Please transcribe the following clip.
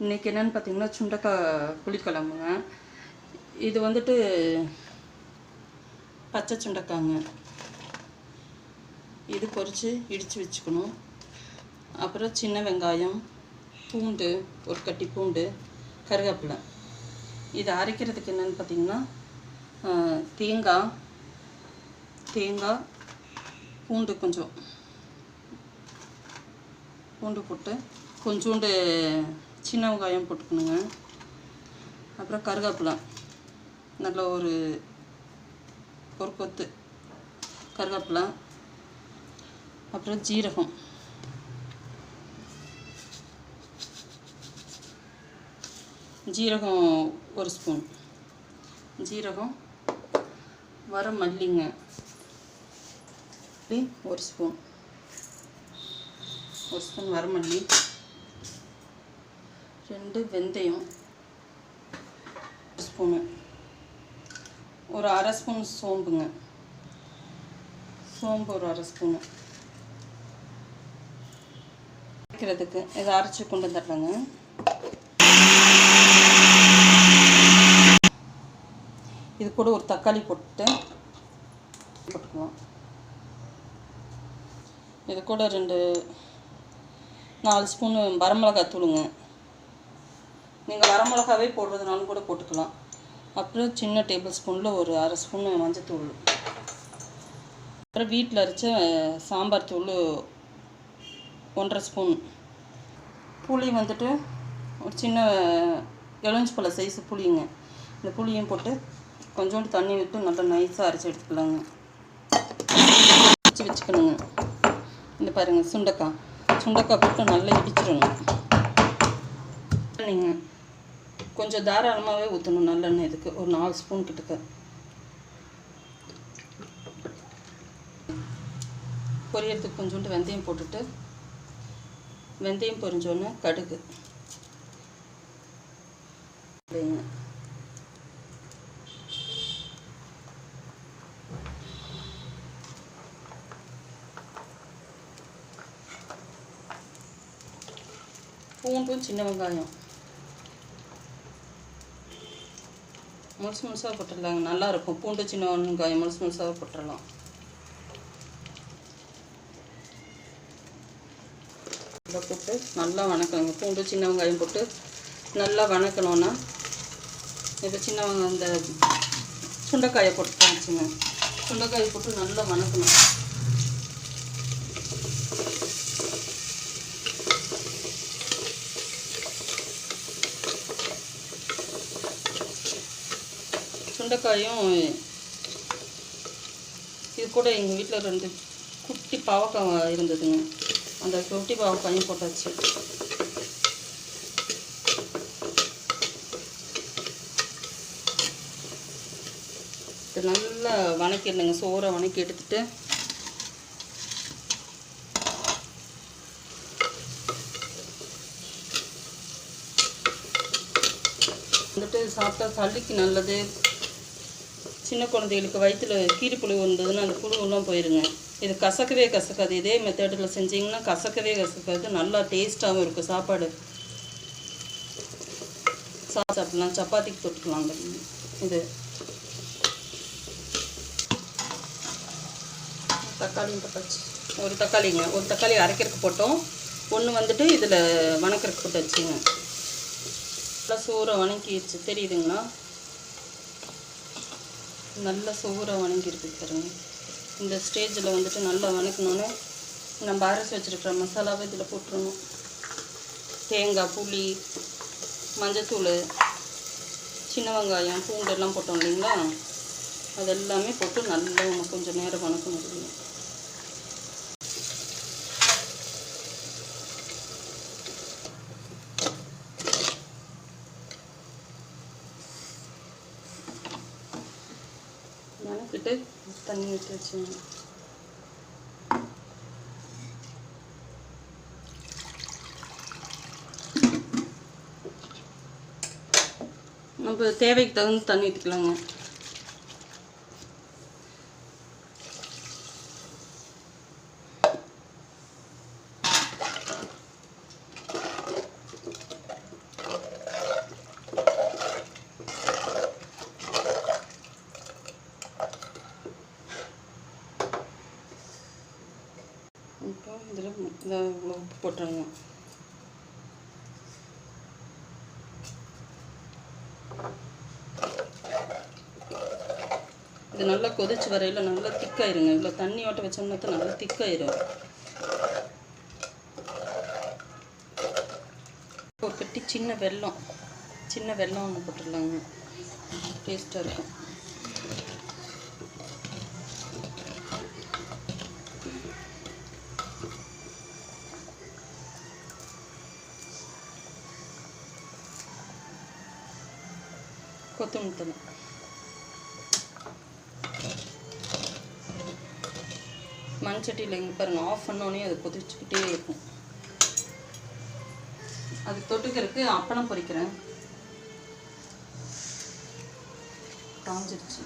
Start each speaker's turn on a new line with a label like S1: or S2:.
S1: இன்றைக்கி என்னென்னு பார்த்தீங்கன்னா சுண்டைக்காய் புளிக்குழம்புங்க. இது வந்துட்டு பச்சை சுண்டைக்காங்க. இது பொரித்து இடித்து வச்சுக்கணும். அப்புறம் சின்ன வெங்காயம், பூண்டு, ஒரு கட்டி பூண்டு, கருவேப்பிலை. இதை அரைக்கிறதுக்கு என்னென்னு பார்த்தீங்கன்னா தேங்காய், பூண்டு கொஞ்சம் பூண்டு போட்டு கொஞ்சோண்டு சின்ன வெங்காயம் போட்டுக்கணுங்க. அப்புறம் கருவேப்பிலை நல்ல ஒரு கொத்து கருவேப்பிலை. அப்புறம் ஜீரகம் ஒரு ஸ்பூன், ஜீரகம், வர மல்லிங்க ஒரு ஸ்பூன் வரமல்லி, 2 வெந்தயம், ஸ்பூனு, ஒரு அரை ஸ்பூன் சோம்புங்க, சோம்பு ஒரு அரை ஸ்பூனு. அரைக்கிறதுக்கு இதை அரைச்சி கொண்டு வந்துடுறேங்க. இது கூட ஒரு தக்காளி போட்டுக்கலாம். இது கூட 4 ஸ்பூனு வரமிளகாய் தூளுங்க. நீங்கள் வரமிளகாவே போடுறதுனாலும் கூட போட்டுக்கலாம். அப்புறம் சின்ன டேபிள் ஸ்பூனில் ஒரு அரை ஸ்பூனு மஞ்சத்தூள். அப்புறம் வீட்டில் அரைச்ச சாம்பார் தூள் 1.5 ஸ்பூன். புளி வந்துட்டு ஒரு சின்ன எலுமிச்சை பழ சைஸு புளிங்க. இந்த புளியும் போட்டு கொஞ்சோண்டு தண்ணி விட்டு நல்லா நைஸாக அரைச்சி எடுத்துக்கலாங்க. வச்சுக்கணுங்க. இந்த பாருங்கள், சுண்டைக்காய் போட்டு நல்லா இடிச்சிடணும். நீங்கள் கொஞ்சம் தாராளமாகவே ஊற்றணும் நல்லெண்ணெய். இதுக்கு ஒரு 4 ஸ்பூன் கிட்டக்க. பொரியறதுக்கு கொஞ்சோண்டு வெந்தயம் போட்டுட்டு, வெந்தயம் பொரிஞ்சோன்னே கடுகு பூண்டும் சின்ன வெங்காயம் முழுசாக போட்டுடலாங்க. நல்லாயிருக்கும். பூண்டு சின்ன வெங்காயம் முழுசாக போட்டுடலாம். இதை போட்டு நல்லா வணக்கணுங்க. பூண்டு சின்ன வெங்காயம் போட்டு நல்லா வணக்கணுன்னா இப்போ சின்ன வெங்காயம் இந்த சுண்டைக்காயை போட்டு வச்சுங்க. சுண்டைக்காயை போட்டு நல்லா வணக்கணும். சுண்டைக்காயும் இது கூட எங்கள் வீட்டில் 2 குட்டி பாவக்காய் இருந்ததுங்க. அந்த குட்டி பாவக்காயும் போட்டாச்சு. இது நல்லா வணக்கிடணுங்க. சோறை வணக்கி எடுத்துட்டு வந்துட்டு சாப்பிட்டா சளிக்கு நல்லது. சின்ன குழந்தைகளுக்கு வயிற்றில் கீரிப்புழு வந்ததுன்னா அந்த புழுவெல்லாம் போயிருங்க. இது கசக்கவே கசக்காது. இதே மெத்தடில் செஞ்சிங்கன்னா கசக்கவே கசக்காது. நல்லா டேஸ்ட்டாகவும் இருக்கும். சாப்பாடு சாப்பிடலாம், சப்பாத்திக்கு தொட்டுக்கலாம். இது தக்காளியும் போட்டாச்சு. ஒரு தக்காளி அரைக்கிறதுக்கு போட்டோம். ஒன்று வந்துட்டு இதில் வணக்கிறதுக்கு போட்டு வச்சுங்க. நல்லா சோறை வணக்கிடுச்சு தெரியுதுங்களா? நல்லா சோறை வணங்கிருக்கு பாருங்க. இந்த ஸ்டேஜில் வந்துட்டு நல்லா வணக்கணுன்னு நம்ம அரைச்சி வச்சுருக்கிற மசாலாவை இதில் போட்டுருணும். தேங்காய், புளி, மஞ்சத்தூள், சின்ன வெங்காயம், பூண்டு எல்லாம் போட்டோம் இல்லைங்களா? அதெல்லாமே போட்டு நல்லா கொஞ்சம் நேரம் வணக்கணும். இல்லைங்க வணக்கிட்டு தண்ணி ஊற்றி வச்சுங்க. நம்ம தேவைக்கு தகுந்த தண்ணி ஊற்றிக்கலாங்க. போட்டுருங்க. இது நல்லா கொதிச்சு வரையில் நல்லா திக்காயிருங்க. இவ்வளோ தண்ணி ஓட்ட வச்சோம்னா தான் நல்லா திக்காயிரும். ஒரு கட்டி சின்ன வெல்லம் ஒன்று போட்டுடலாங்க, டேஸ்ட்டாக இருக்கும். கொத்தமல்லி தழை, மண்சட்டியில் இங்கே பாருங்கள், ஆஃப் பண்ணோடனே அது கொதிச்சுக்கிட்டே இருக்கும். அதுக்கு தொட்டுக்கிறதுக்கு அப்பளம் பொரிக்கிறேன். காஞ்சிருச்சு.